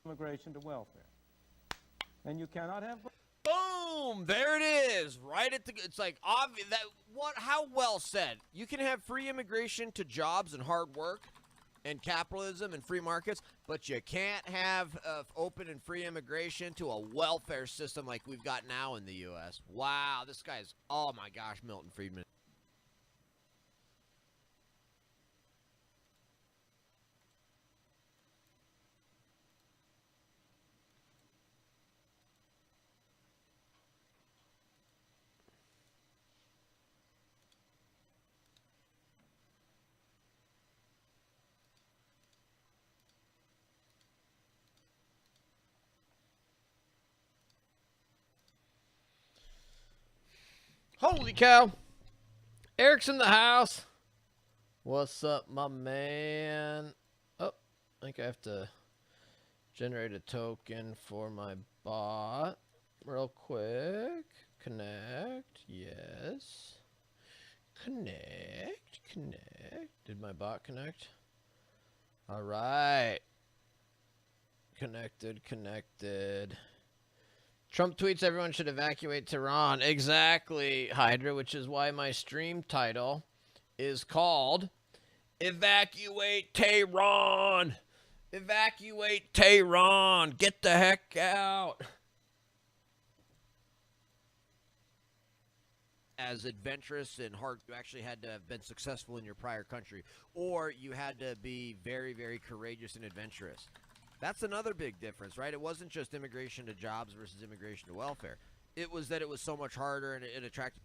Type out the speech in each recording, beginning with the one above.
immigration to welfare. And you cannot have... Boom! There it is. Right at the. It's like obvious that what? How well said. You can have free immigration to jobs and hard work, and capitalism and free markets, but you can't have open and free immigration to a welfare system like we've got now in the U.S. Wow, this guy's. Oh my gosh, Milton Friedman. Holy cow. Eric's in the house. What's up, my man? Oh, I think I have to generate a token for my bot real quick. Connect. Yes. Connect. Did my bot connect? All right. Connected. Trump tweets everyone should evacuate Tehran. Exactly, Hydra, which is why my stream title is called Evacuate Tehran. Evacuate Tehran. Get the heck out. As adventurous and hard, you actually had to have been successful in your prior country, or you had to be very, very courageous and adventurous. That's another big difference, right? It wasn't just immigration to jobs versus immigration to welfare. It was that it was so much harder and it attracted.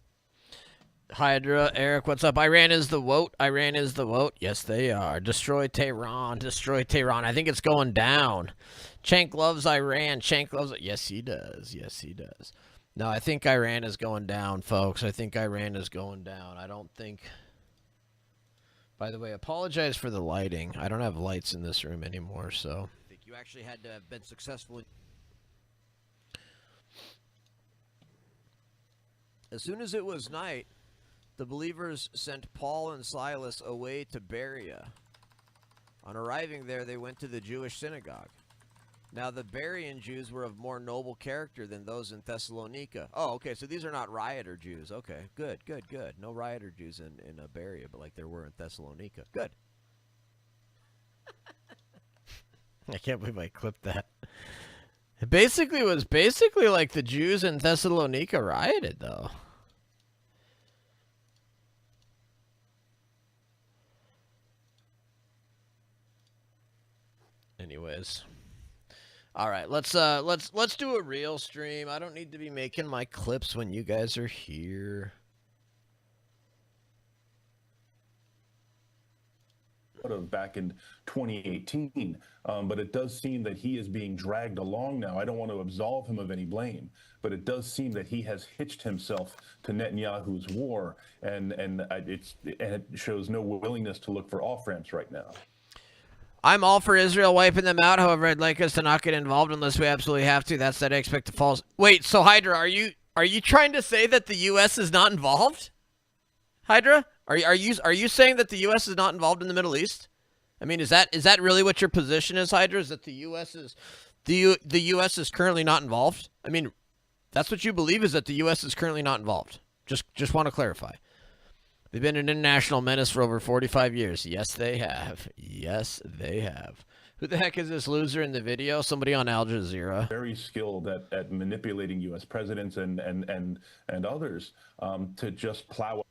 Hydra, Eric, what's up? Iran is the vote. Yes, they are. Destroy Tehran. I think it's going down. Chank loves Iran. Yes, he does. No, I think Iran is going down, folks. I don't think... By the way, apologize for the lighting. I don't have lights in this room anymore, so... You actually had to have been successful. As soon as it was night, the believers sent Paul and Silas away to Berea. On arriving there, they went to the Jewish synagogue. Now, the Berean Jews were of more noble character than those in Thessalonica. Oh, okay, so these are not rioter Jews. Okay, good. No rioter Jews in Berea, but like there were in Thessalonica. Good. I can't believe I clipped that. It was like the Jews in Thessalonica rioted, though. Anyways. All right, let's do a real stream. I don't need to be making my clips when you guys are here. Back in 2018, but it does seem that he is being dragged along now. I don't want to absolve him of any blame, but it does seem that he has hitched himself to Netanyahu's war, and it shows no willingness to look for off-ramps right now. I'm all for Israel wiping them out. However, I'd like us to not get involved unless we absolutely have to. That's that I expect to fall. Wait, so Hydra, are you trying to say that the U.S. is not involved? Hydra, are you saying that the U.S. is not involved in the Middle East? I mean, is that really what your position is, Hydra? Is that the U.S. is currently not involved? I mean, that's what you believe, is that the U.S. is currently not involved. Just want to clarify. They've been an international menace for over 45 years. Yes, they have. Who the heck is this loser in the video? Somebody on Al Jazeera. Very skilled at manipulating U.S. presidents and others to just plow.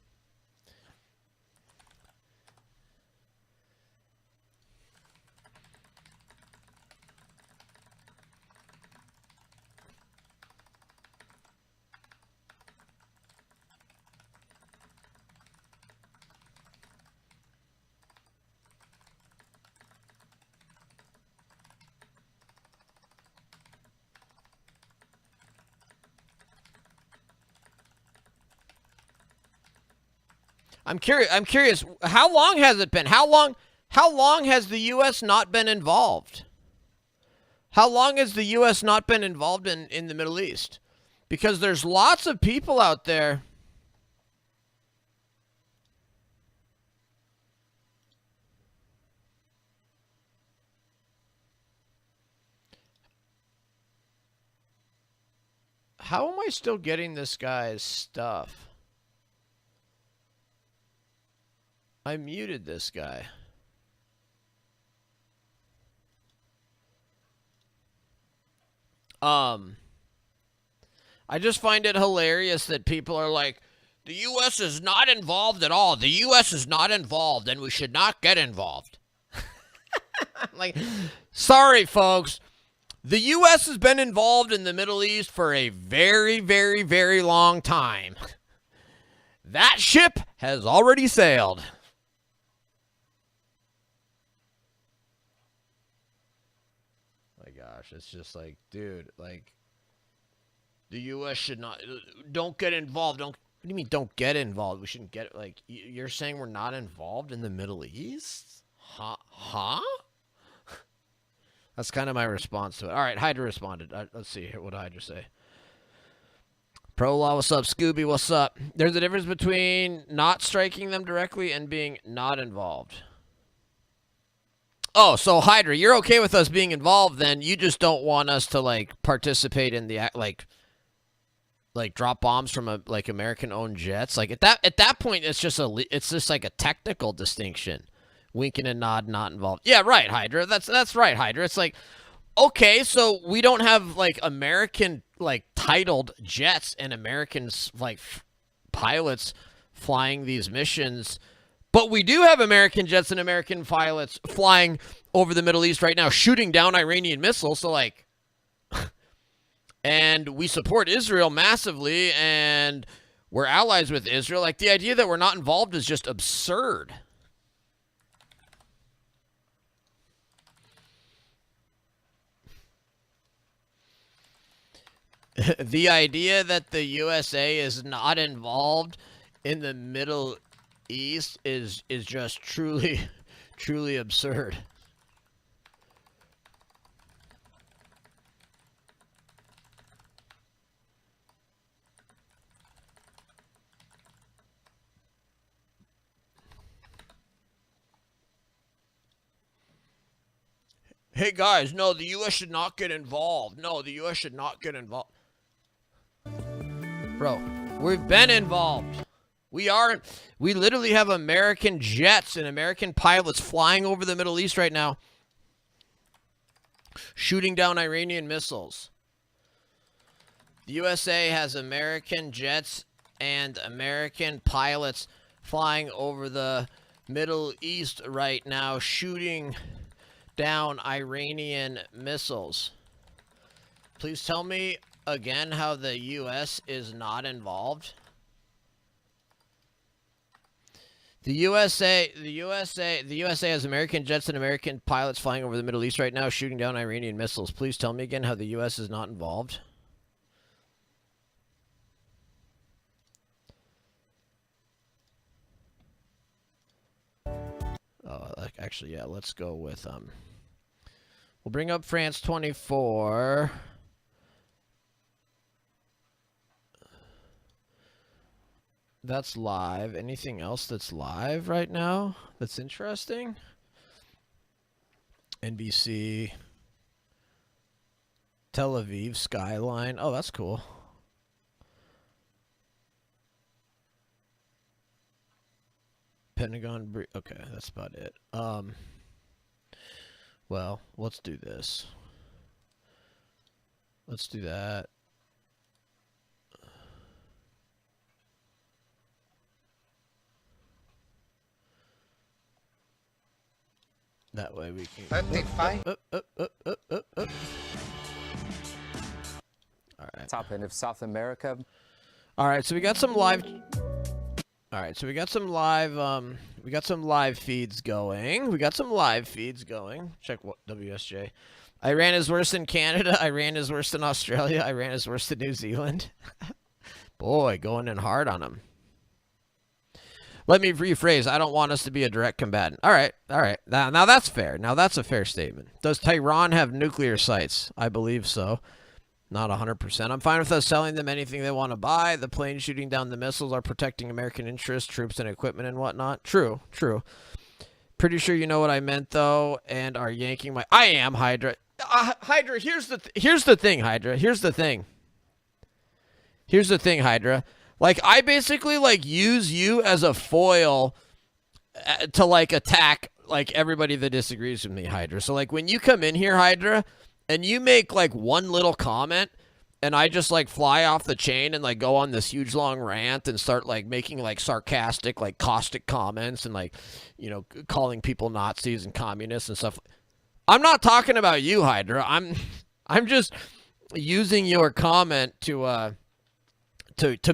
I'm curious. How long has it been? How long has the U.S. not been involved? How long has the U.S. not been involved in the Middle East? Because there's lots of people out there. How am I still getting this guy's stuff? I muted this guy. I just find it hilarious that people are like, the U.S. is not involved at all. The U.S. is not involved, and we should not get involved. Like, sorry, folks. The U.S. has been involved in the Middle East for a very, very, very long time. That ship has already sailed. My gosh, it's just like, dude, like, the U.S. should not, don't get involved. What do you mean don't get involved? We shouldn't get, like, you're saying we're not involved in the Middle East? Huh? That's kind of my response to it. All right, Hydra responded. Let's see here. What did Hydra say? Pro Law, what's up? Scooby, what's up? There's a difference between not striking them directly and being not involved. Oh, so Hydra, you're okay with us being involved then. You just don't want us to, like, participate in the, like drop bombs from, like, American-owned jets. Like, at that point, it's just like a technical distinction. Winking and nod, not involved. Yeah, right, Hydra. That's right, Hydra. It's like, okay, so we don't have, like, American, like, titled jets and American, like, pilots flying these missions, but we do have American jets and American pilots flying over the Middle East right now, shooting down Iranian missiles. So, like, and we support Israel massively, and we're allies with Israel. Like, the idea that we're not involved is just absurd. The idea that the USA is not involved in the Middle East is just truly absurd. Hey guys, no, the US should not get involved. No, the US should not get involved. Bro, we've been involved. We literally have American jets and American pilots flying over the Middle East right now, shooting down Iranian missiles. The USA has American jets and American pilots flying over the Middle East right now, shooting down Iranian missiles. Please tell me again how the U.S. is not involved. The USA has American jets and American pilots flying over the Middle East right now, shooting down Iranian missiles. Please tell me again how the U.S. is not involved. Oh, actually, yeah, let's go with, we'll bring up France 24. That's live. Anything else that's live right now that's interesting? NBC, Tel Aviv skyline. Oh, that's cool. Pentagon. Okay, that's about it. Well, let's do this. Let's do that. That way we can. All right. Top end of South America. All right, so we got some live. All right, so we got some live. We got some live feeds going. Check what WSJ. Iran is worse than Canada. Iran is worse than Australia. Iran is worse than New Zealand. Boy, going in hard on them. Let me rephrase. I don't want us to be a direct combatant. All right. Now that's fair. Now that's a fair statement. Does Tehran have nuclear sites? I believe so. Not 100%. I'm fine with us selling them anything they want to buy. The planes shooting down the missiles are protecting American interests, troops, and equipment and whatnot. True. Pretty sure you know what I meant, though, and are yanking my... I am, Hydra. Hydra, here's the thing, Hydra. Here's the thing. Here's the thing, Hydra. Like, I basically, like, use you as a foil to, like, attack, like, everybody that disagrees with me, Hydra. So, like, when you come in here, Hydra, and you make, like, one little comment, and I just, like, fly off the chain and, like, go on this huge, long rant and start, like, making, like, sarcastic, like, caustic comments and, like, you know, calling people Nazis and communists and stuff. I'm not talking about you, Hydra. I'm just using your comment to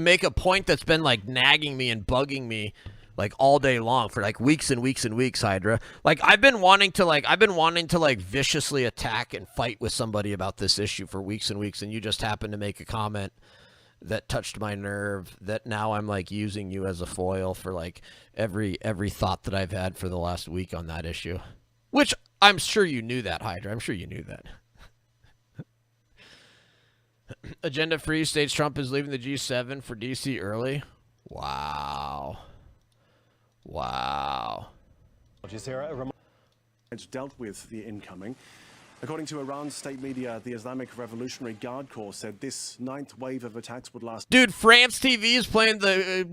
make a point that's been, like, nagging me and bugging me, like, all day long for, like, weeks and weeks and weeks, Hydra. Like, I've been wanting to viciously attack and fight with somebody about this issue for weeks and weeks, and you just happened to make a comment that touched my nerve that now I'm, like, using you as a foil for, like, every thought that I've had for the last week on that issue. Which, I'm sure you knew that, Hydra. I'm sure you knew that. Agenda Free states Trump is leaving the G7 for D.C. early. Wow. Wow. It's dealt with the incoming. According to Iran's state media, the Islamic Revolutionary Guard Corps said this ninth wave of attacks would last. Dude, France TV is playing the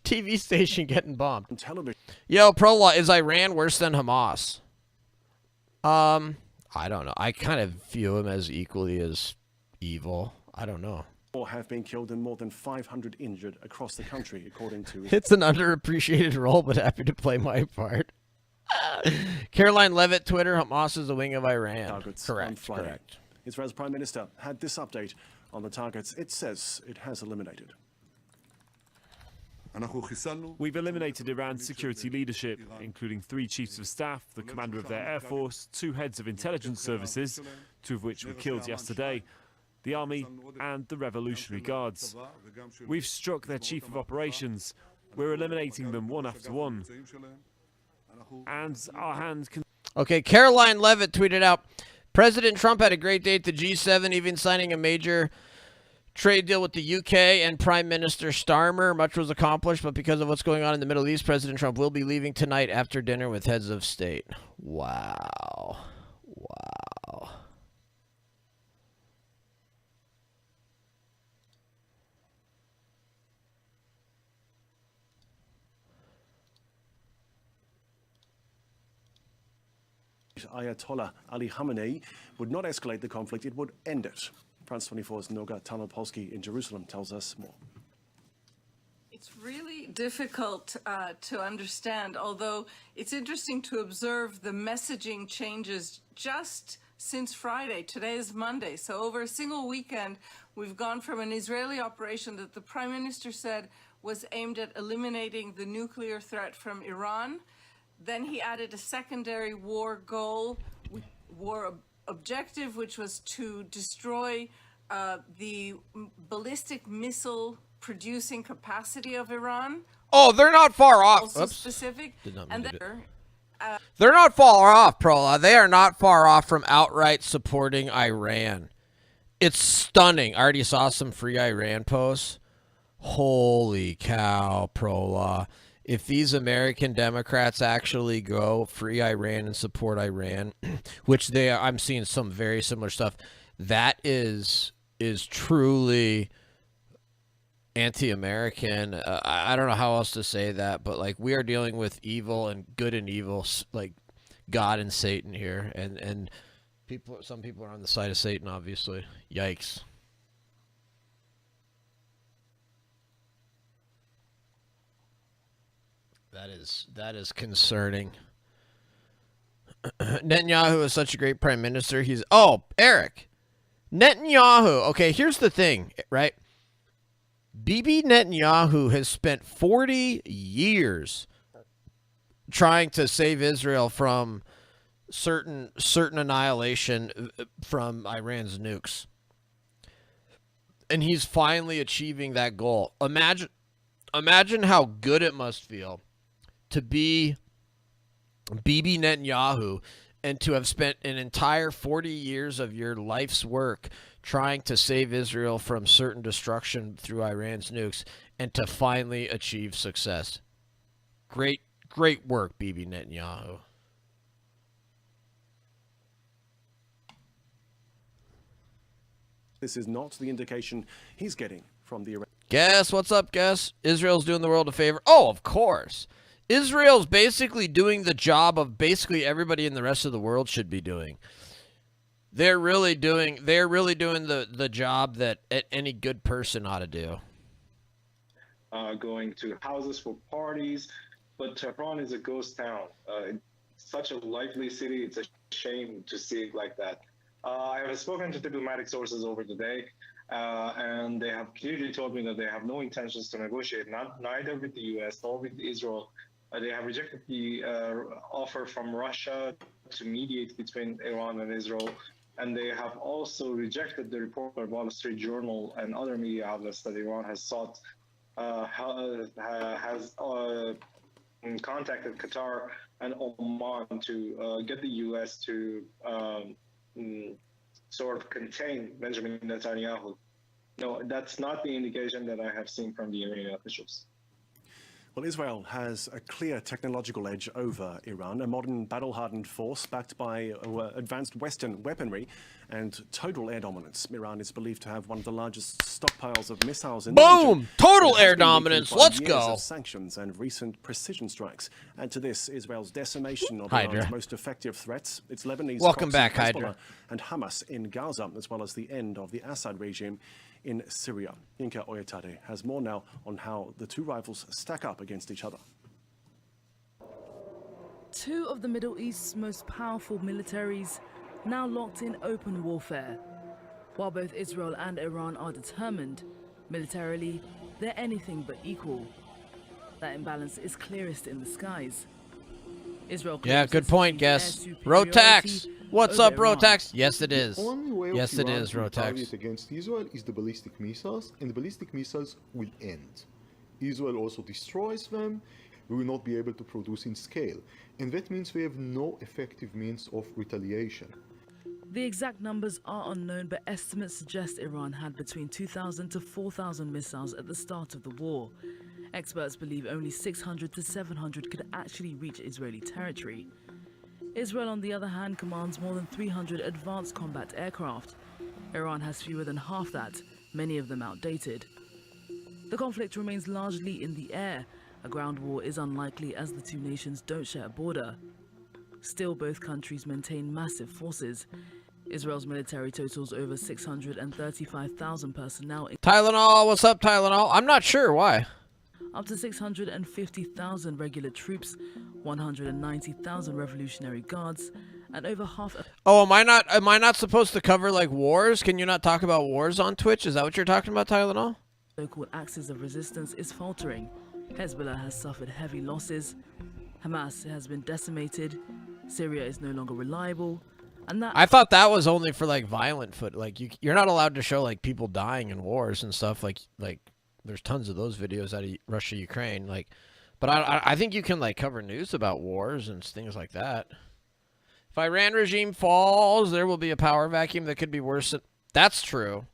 TV station getting bombed. On television. Yo, Prolaw, is Iran worse than Hamas? I don't know. I kind of view him as equally as evil. I don't know. Or have been killed and more than 500 injured across the country, according to. It's an underappreciated role, but happy to play my part. Caroline Levitt, Twitter, Hamas is the wing of Iran. Targets Correct. Correct. Israel's prime minister had this update on the targets it says it has eliminated. We've eliminated Iran's security leadership, including 3 chiefs of staff, the commander of their air force, 2 heads of intelligence services, 2 of which were killed yesterday, the army and the Revolutionary Guards. We've struck their chief of operations. We're eliminating them one after one. And our hand can... Okay, Caroline Levitt tweeted out, President Trump had a great day at the G7, even signing a major trade deal with the UK and Prime Minister Starmer. Much was accomplished, but because of what's going on in the Middle East, President Trump will be leaving tonight after dinner with heads of state. Wow. Wow. Ayatollah Ali Khamenei would not escalate the conflict, it would end it. France 24's Noga Tanopolsky in Jerusalem tells us more. It's really difficult to understand, although it's interesting to observe the messaging changes just since Friday. Today is Monday. So over a single weekend, we've gone from an Israeli operation that the Prime Minister said was aimed at eliminating the nuclear threat from Iran. Then he added a secondary war goal, war objective, which was to destroy the ballistic missile producing capacity of Iran. Oh, they're not far off. Also Oops. specific. And then, they're not far off, Prola. They are not far off from outright supporting Iran. It's stunning. I already saw some free Iran posts. Holy cow, Prola. If these American Democrats actually go free Iran and support Iran, which they are, I'm seeing some very similar stuff, that is truly anti-American. I don't know how else to say that, but like we are dealing with evil and good and evil, like God and Satan here, and some people are on the side of Satan, obviously. Yikes. That is concerning. Netanyahu is such a great prime minister. Eric. Netanyahu. Okay, here's the thing, right? Bibi Netanyahu has spent 40 years trying to save Israel from certain annihilation from Iran's nukes. And he's finally achieving that goal. Imagine how good it must feel to be Bibi Netanyahu and to have spent an entire 40 years of your life's work trying to save Israel from certain destruction through Iran's nukes and to finally achieve success. Great work, Bibi Netanyahu. This is not the indication he's getting from the Iran. Guess what's up, guess? Israel's doing the world a favor. Oh, of course. Israel's basically doing the job of basically everybody in the rest of the world should be doing. They're really doing the job that any good person ought to do. Going to houses for parties, but Tehran is a ghost town. It's such a lively city. It's a shame to see it like that. I have spoken to diplomatic sources over the day, and they have clearly told me that they have no intentions to negotiate, neither with the U.S. nor with Israel. They have rejected the offer from Russia to mediate between Iran and Israel, and they have also rejected the report by Wall Street Journal and other media outlets that Iran has contacted Qatar and Oman to get the U.S. to sort of contain Benjamin Netanyahu. No, that's not the indication that I have seen from the Iranian officials. Well, Israel has a clear technological edge over Iran, a modern battle-hardened force backed by advanced Western weaponry and total air dominance. Iran is believed to have one of the largest stockpiles of missiles in the region. Boom! Total air dominance. Let's years go. Of sanctions and recent precision strikes. Add to this Israel's decimation of Iran's most effective threats. Its Lebanese Welcome back, proxy Hydra. Hezbollah and Hamas in Gaza, as well as the end of the Assad regime in Syria. Yinka Oyetade has more now on how the two rivals stack up against each other. Two of the Middle East's most powerful militaries now locked in open warfare. While both Israel and Iran are determined, militarily, they're anything but equal. That imbalance is clearest in the skies. Israel Yeah, good point, guess. superiority Rotax. What's over up, Iran. Rotax? Yes, it is. The only way Yes, of it Iran is, to Rotax. retaliate against Israel is the ballistic missiles, and the ballistic missiles will end. Israel also destroys them. We will not be able to produce in scale, and that means we have no effective means of retaliation. The exact numbers are unknown, but estimates suggest Iran had between 2,000 to 4,000 missiles at the start of the war. Experts believe only 600 to 700 could actually reach Israeli territory. Israel, on the other hand, commands more than 300 advanced combat aircraft. Iran has fewer than half that, many of them outdated. The conflict remains largely in the air. A ground war is unlikely as the two nations don't share a border. Still, both countries maintain massive forces. Israel's military totals over 635,000 personnel. Tylenol, what's up, Tylenol? I'm not sure why. Up to 650,000 regular troops, 190,000 Revolutionary Guards, and over half a Oh, am I not supposed to cover like wars? Can you not talk about wars on Twitch? Is that what you're talking about, Tylenol? so-called axis of resistance is faltering. Hezbollah has suffered heavy losses. Hamas has been decimated. Syria is no longer reliable. And that I thought that was only for like violent foot. Like you're not allowed to show like people dying in wars and stuff. Like there's tons of those videos out of Russia, Ukraine. Like, but I think you can like cover news about wars and things like that. If Iran regime falls, there will be a power vacuum that could be worse. That's true.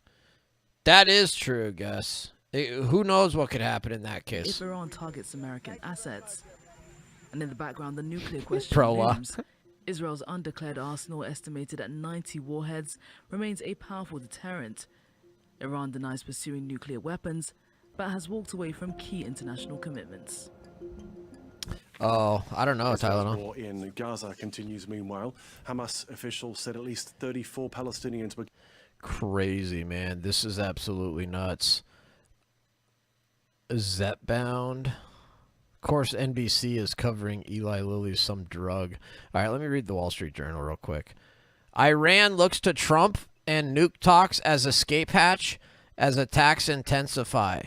That is true, Gus. Who knows what could happen in that case? if Iran targets American assets. And in the background, the nuclear question Prola. looms. Israel's undeclared arsenal, estimated at 90 warheads, remains a powerful deterrent. Iran denies pursuing nuclear weapons, but has walked away from key international commitments. Oh, I don't know, Israel's Tylenol. war in Gaza continues meanwhile. Hamas officials said at least 34 Palestinians were Crazy, man. This is absolutely nuts. Zepbound. Of course, NBC is covering Eli Lilly's some drug. All right, let me read the Wall Street Journal real quick. Iran looks to Trump and nuke talks as escape hatch as attacks intensify.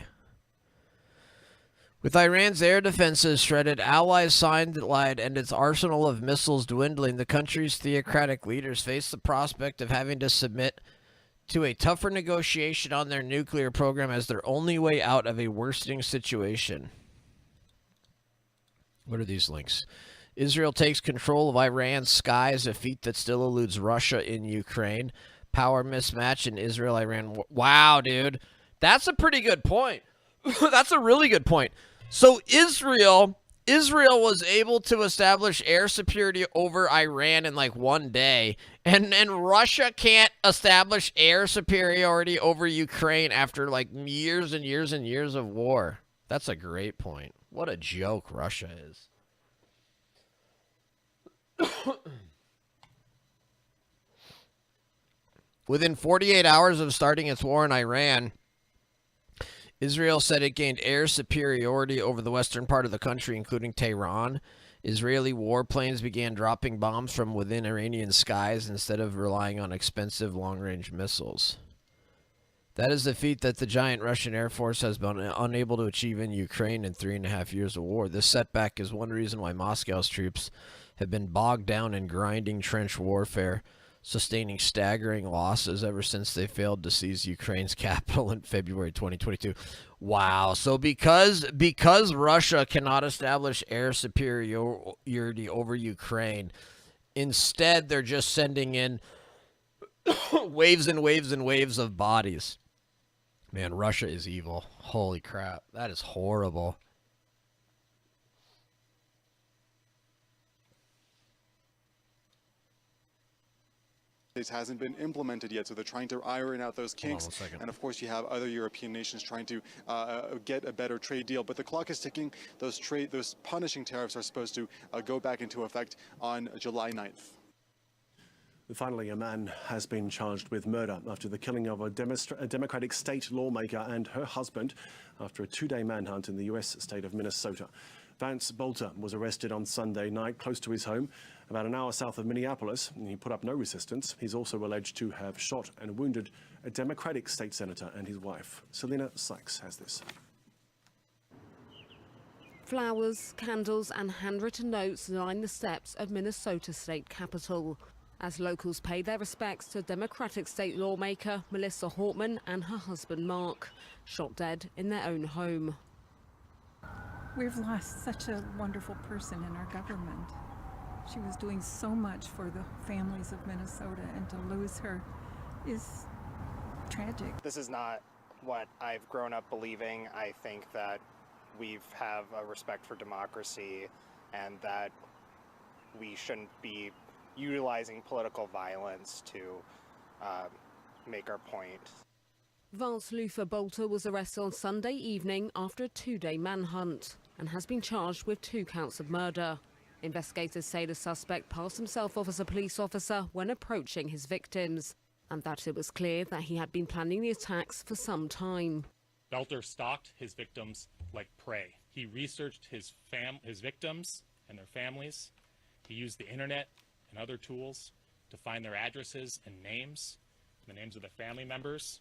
With Iran's air defenses shredded, allies sidelined, and its arsenal of missiles dwindling, the country's theocratic leaders face the prospect of having to submit to a tougher negotiation on their nuclear program as their only way out of a worsening situation. What are these links? Israel takes control of Iran's skies, a feat that still eludes Russia in Ukraine. Power mismatch in Israel-Iran war. Wow, dude. That's a pretty good point. That's a really good point. So Israel was able to establish air superiority over Iran in like one day, And Russia can't establish air superiority over Ukraine after like years and years and years of war. That's a great point. What a joke Russia is. Within 48 hours of starting its war in Iran, Israel said it gained air superiority over the western part of the country, including Tehran. Israeli warplanes began dropping bombs from within Iranian skies instead of relying on expensive long-range missiles. That is a feat that the giant Russian Air Force has been unable to achieve in Ukraine in 3.5 years of war. This setback is one reason why Moscow's troops have been bogged down in grinding trench warfare, sustaining staggering losses ever since they failed to seize Ukraine's capital in February 2022. Wow. So because Russia cannot establish air superiority over Ukraine, instead they're just sending in waves and waves and waves of bodies. Man, Russia is evil. Holy crap. That is horrible. Hasn't been implemented yet, so they're trying to iron out those kinks. And of course, you have other European nations trying to get a better trade deal. But the clock is ticking. Those punishing tariffs are supposed to go back into effect on July 9th. Finally, a man has been charged with murder after the killing of a Democratic state lawmaker and her husband after a two-day manhunt in the U.S. state of Minnesota. Vance Bolter was arrested on Sunday night close to his home, about an hour south of Minneapolis. He put up no resistance. He's also alleged to have shot and wounded a Democratic state senator and his wife. Selena Sykes has this. Flowers, candles and handwritten notes line the steps of Minnesota state capitol as locals pay their respects to Democratic state lawmaker Melissa Hortman and her husband Mark, shot dead in their own home. We've lost such a wonderful person in our government. She was doing so much for the families of Minnesota, and to lose her is tragic. This is not what I've grown up believing. I think that we have a respect for democracy and that we shouldn't be utilizing political violence to make our point. Vance Luther Bolter was arrested on Sunday evening after a two-day manhunt and has been charged with 2 counts of murder. Investigators say the suspect passed himself off as a police officer when approaching his victims, and that it was clear that he had been planning the attacks for some time. Bolter stalked his victims like prey. He researched his victims and their families. He used the internet and other tools to find their addresses and names, the names of the family members.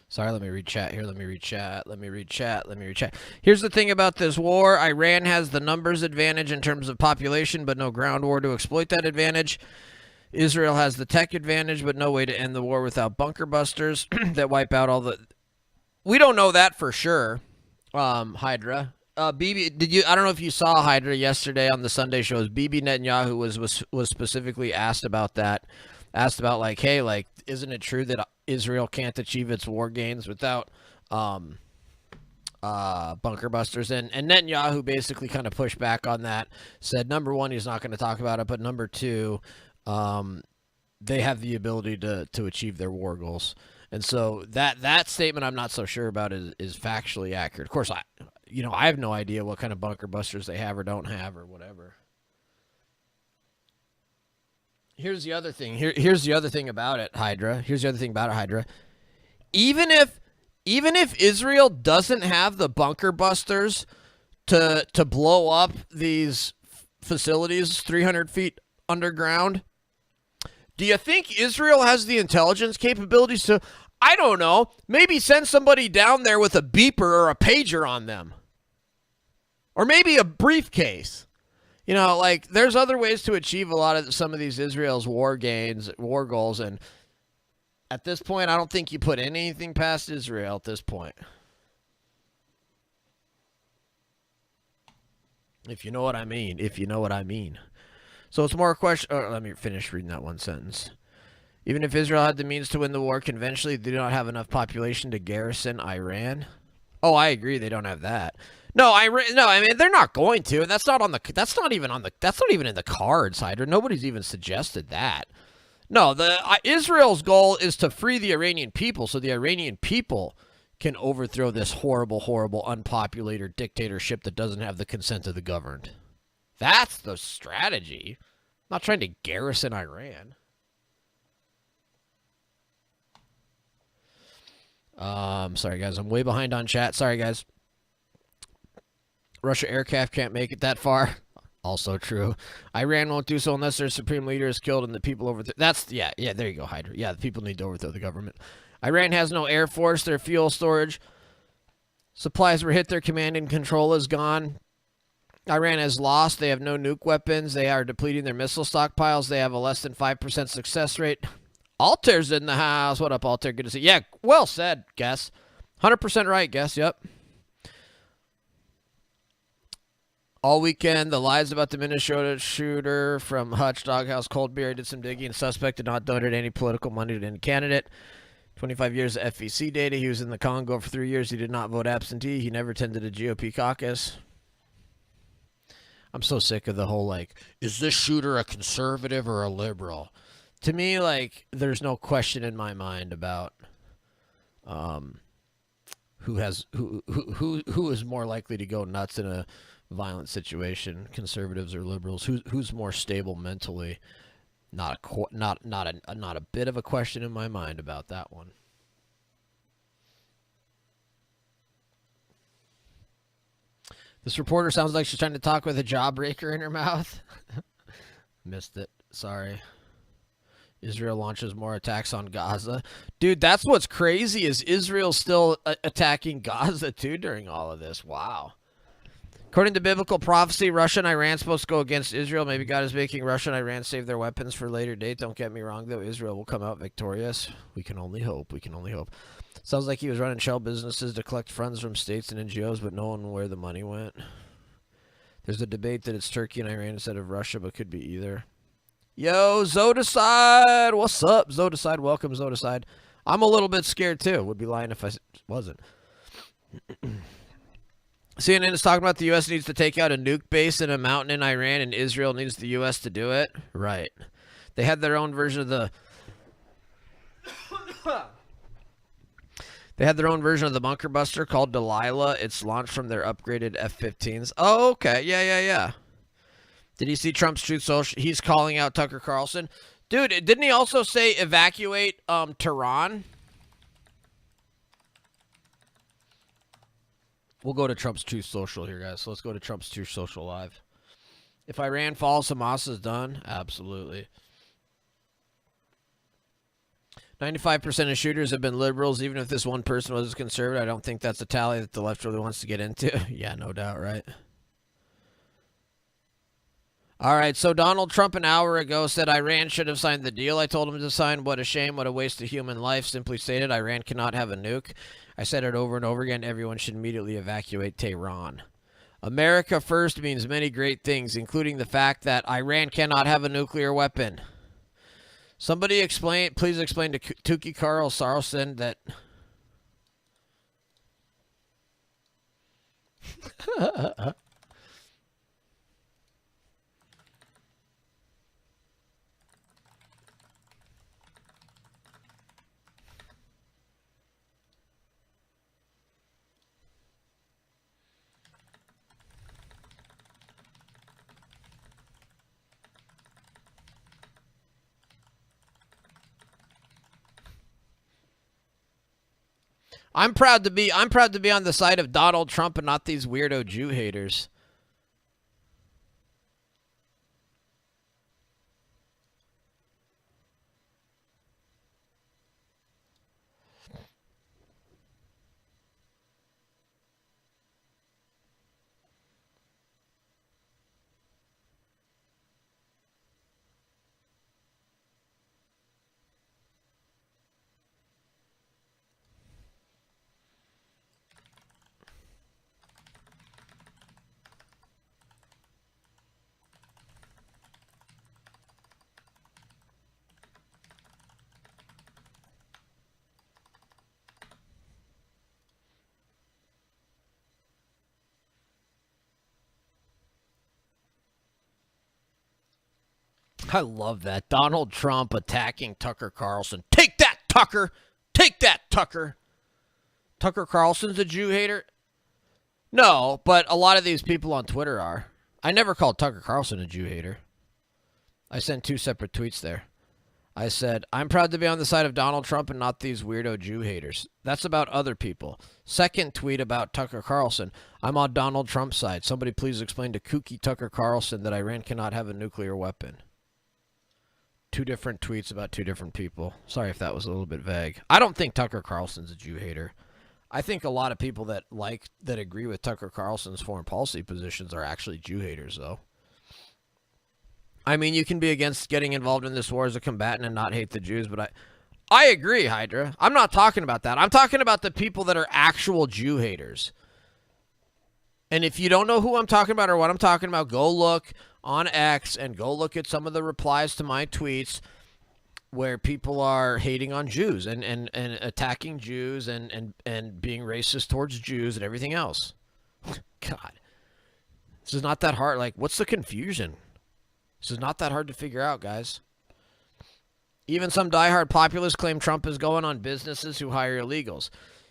Sorry, let me read chat here. Let me read chat. Here's the thing about this war. Iran has the numbers advantage in terms of population, but no ground war to exploit that advantage. Israel has the tech advantage, but no way to end the war without bunker busters that wipe out all the... We don't know that for sure, Hydra. Bibi, I don't know if you saw Hydra yesterday on the Sunday shows. Bibi Netanyahu was specifically asked about that. Asked about, like, hey, like, isn't it true that Israel can't achieve its war gains without bunker busters? And Netanyahu basically kind of pushed back on that, said, number one, he's not going to talk about it, but number two, they have the ability to achieve their war goals. And so that statement I'm not so sure about is factually accurate. Of course, I have no idea what kind of bunker busters they have or don't have or whatever. Here's the other thing. Here's the other thing about it, Hydra. Even if Israel doesn't have the bunker busters to blow up these facilities 300 feet underground, do you think Israel has the intelligence capabilities to, I don't know, maybe send somebody down there with a beeper or a pager on them? Or maybe a briefcase? You know, like, there's other ways to achieve some of these Israel's war goals, and at this point, I don't think you put anything past Israel at this point. If you know what I mean. So it's more a question... let me finish reading that one sentence. Even if Israel had the means to win the war conventionally, they do not have enough population to garrison Iran. Oh, I agree, they don't have that. No, I mean, they're not going to. That's not even in the cards, Hydra. Nobody's even suggested that. No, Israel's goal is to free the Iranian people so the Iranian people can overthrow this horrible, horrible, unpopulated dictatorship that doesn't have the consent of the governed. That's the strategy. I'm not trying to garrison Iran. Sorry, guys. I'm way behind on chat. Sorry, guys. Russia aircraft can't make it that far. Also true. Iran won't do so unless their supreme leader is killed and the people overthrow. Yeah, there you go, Hydra. Yeah, the people need to overthrow the government. Iran has no air force. Their fuel storage supplies were hit. Their command and control is gone. Iran has lost. They have no nuke weapons. They are depleting their missile stockpiles. They have a less than 5% success rate. Alter's in the house. What up, Alter? Good to see you. Yeah, well said, Guess. 100% right, Guess. Yep. All weekend, the lies about the Minnesota shooter from Hutch Doghouse Cold Beer. I did some digging. Suspect did not donate any political money to any candidate. 25 years of FEC data. He was in the Congo for 3 years. He did not vote absentee. He never attended a GOP caucus. I'm so sick of the whole, like, is this shooter a conservative or a liberal? To me, like, there's no question in my mind about who is more likely to go nuts in a violent situation, conservatives or liberals. Who's more stable mentally? Not a bit of a question in my mind about that one. This reporter sounds like she's trying to talk with a jawbreaker in her mouth. Missed it. Sorry. Israel launches more attacks on Gaza. Dude, that's what's crazy is Israel still attacking Gaza too during all of this. Wow. According to biblical prophecy, Russia and Iran supposed to go against Israel. Maybe God is making Russia and Iran save their weapons for a later date. Don't get me wrong, though. Israel will come out victorious. We can only hope. We can only hope. Sounds like he was running shell businesses to collect funds from states and NGOs, but no one knew where the money went. There's a debate that it's Turkey and Iran instead of Russia, but could be either. Yo, Zodicide! What's up, Zodicide? Welcome, Zodicide. I'm a little bit scared, too. Would be lying if I wasn't. CNN is talking about the U.S. needs to take out a nuke base in a mountain in Iran, and Israel needs the U.S. to do it. Right. They had their own version of the... They had their own version of the bunker buster called Delilah. It's launched from their upgraded F-15s. Oh, okay. Yeah. Did you see Trump's Truth Social? He's calling out Tucker Carlson. Dude, didn't he also say evacuate Tehran? We'll go to Trump's Truth Social here, guys. So let's go to Trump's Truth Social Live. If Iran falls, Hamas is done? Absolutely. 95% of shooters have been liberals. Even if this one person was a conservative, I don't think that's a tally that the left really wants to get into. Yeah, no doubt, right? All right, so Donald Trump an hour ago said Iran should have signed the deal I told him to sign. What a shame, what a waste of human life. Simply stated, Iran cannot have a nuke. I said it over and over again, everyone should immediately evacuate Tehran. America first means many great things, including the fact that Iran cannot have a nuclear weapon. Somebody please explain to Tuki Carl Sarlson that... I'm proud to be on the side of Donald Trump and not these weirdo Jew haters. I love that. Donald Trump attacking Tucker Carlson. Take that, Tucker! Take that, Tucker! Tucker Carlson's a Jew hater? No, but a lot of these people on Twitter are. I never called Tucker Carlson a Jew hater. I sent 2 separate tweets there. I said, I'm proud to be on the side of Donald Trump and not these weirdo Jew haters. That's about other people. Second tweet about Tucker Carlson. I'm on Donald Trump's side. Somebody please explain to kooky Tucker Carlson that Iran cannot have a nuclear weapon. 2 different tweets about 2 different people. Sorry if that was a little bit vague. I don't think Tucker Carlson's a Jew hater. I think a lot of people that agree with Tucker Carlson's foreign policy positions are actually Jew haters, though. I mean, you can be against getting involved in this war as a combatant and not hate the Jews, but I agree, Hydra. I'm not talking about that. I'm talking about the people that are actual Jew haters. And if you don't know who I'm talking about or what I'm talking about, go look on X and go look at some of the replies to my tweets where people are hating on Jews and attacking Jews and being racist towards Jews and everything else. God. This is not that hard. Like, what's the confusion? This is not that hard to figure out, guys. Even some diehard populists claim Trump is going on businesses who hire illegals.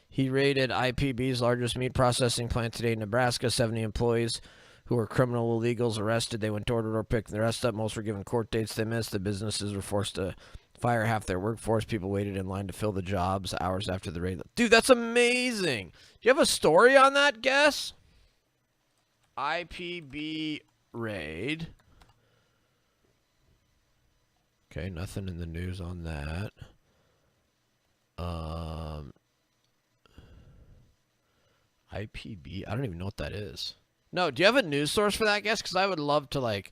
He raided IPB's largest meat processing plant today in Nebraska. 70 employees who were criminal illegals arrested. They went door to door picking the rest up. Most were given court dates they missed. The businesses were forced to fire half their workforce. People waited in line to fill the jobs hours after the raid. Dude, that's amazing. Do you have a story on that, Guess? IPB raid. Okay, nothing in the news on that. IPB, I don't even know what that is. No, do you have a news source for that, Guess? Because I would love to, like,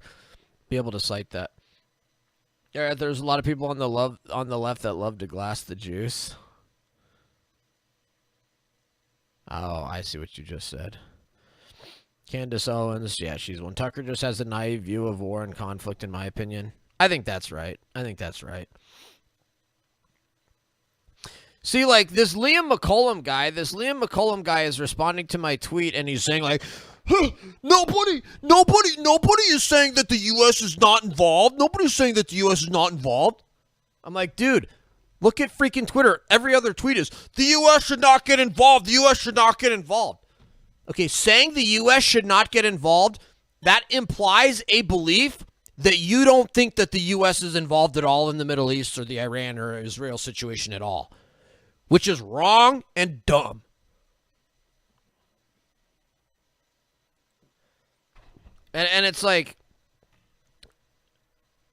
be able to cite that. Yeah, there's a lot of people on the left that love to glass the juice. Oh, I see what you just said. Candace Owens, yeah, she's one. Tucker just has a naive view of war and conflict, in my opinion. I think that's right. I think that's right. See, like, this Liam McCollum guy is responding to my tweet, and he's saying, like, huh, nobody is saying that the U.S. is not involved. Nobody's saying that the U.S. is not involved. I'm like, dude, look at freaking Twitter. Every other tweet is, the U.S. should not get involved. The U.S. should not get involved. Okay, saying the U.S. should not get involved, that implies a belief that you don't think that the U.S. is involved at all in the Middle East or the Iran or Israel situation at all, which is wrong and dumb. And it's like,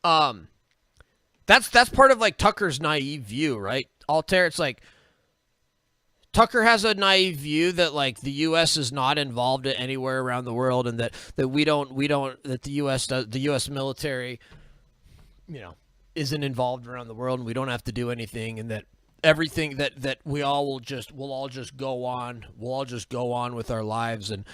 that's part of like Tucker's naive view, right? Altair, it's like Tucker has a naive view that like the U.S. is not involved anywhere around the world, and that the U.S. military, isn't involved around the world, and we don't have to do anything, and that everything that we'll all just go on with our lives, and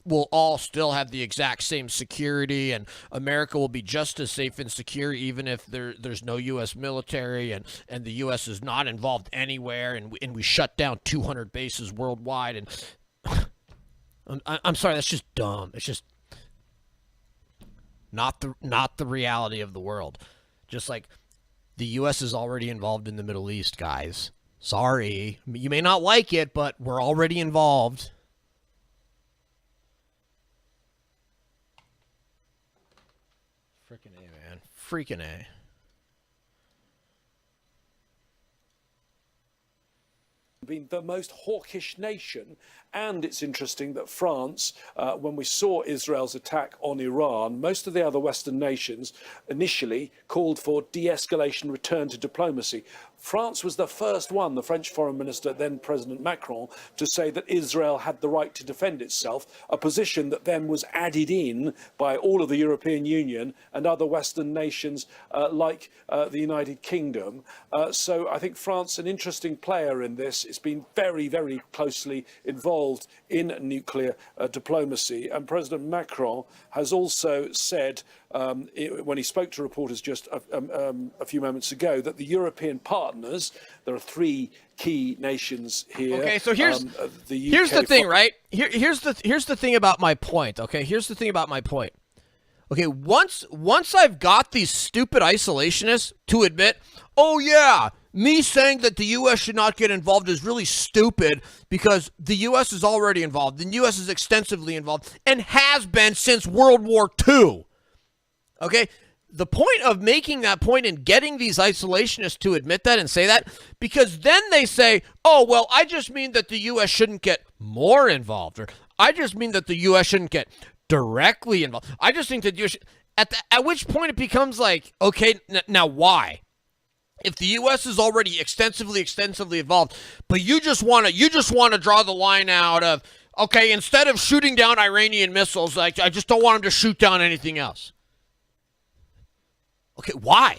we'll all still have the exact same security, and America will be just as safe and secure even if there's no U.S. military, and the U.S. is not involved anywhere, and we shut down 200 bases worldwide. And I'm sorry, that's just dumb. It's just not the reality of the world. Just like the U.S. is already involved in the Middle East, guys. Sorry. You may not like it, but we're already involved. Freaking A, man. Freaking A. Been the most hawkish nation, and it's interesting that France, when we saw Israel's attack on Iran, most of the other Western nations initially called for de-escalation, return to diplomacy. France was the first one, the French foreign minister, then President Macron, to say that Israel had the right to defend itself, a position that then was added in by all of the European Union and other Western nations like the United Kingdom. So I think France, an interesting player in this. It's been very, very closely involved in nuclear diplomacy. And President Macron has also said, when he spoke to reporters just a few moments ago, that the European partners, there are 3 key nations here. Okay, so here's the thing, right? Here's the thing about my point. Okay, here's the thing about my point. Okay, once I've got these stupid isolationists to admit, oh yeah, me saying that the U.S. should not get involved is really stupid because the U.S. is already involved. The U.S. is extensively involved and has been since World War II. Okay? The point of making that point and getting these isolationists to admit that and say that, because then they say, oh, well, I just mean that the U.S. shouldn't get more involved, or I just mean that the U.S. shouldn't get directly involved. I just think that you should, at which point it becomes like, okay, now why? If the U.S. is already extensively involved, but you just want to draw the line out of, okay, instead of shooting down Iranian missiles, I just don't want them to shoot down anything else. Okay, why?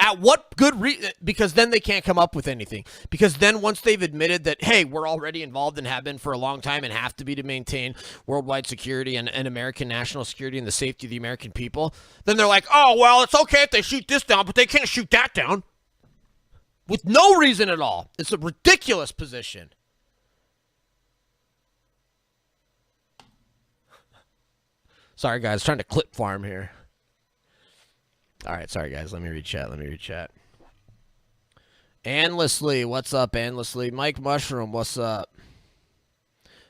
At what good reason? Because then they can't come up with anything. Because then once they've admitted that, hey, we're already involved and have been for a long time and have to be to maintain worldwide security and American national security and the safety of the American people, then they're like, oh, well, it's okay if they shoot this down, but they can't shoot that down. With no reason at all. It's a ridiculous position. Sorry, guys, trying to clip farm here. All right, sorry, guys. Let me read chat. Endlessly, what's up, Endlessly? Mike Mushroom, what's up?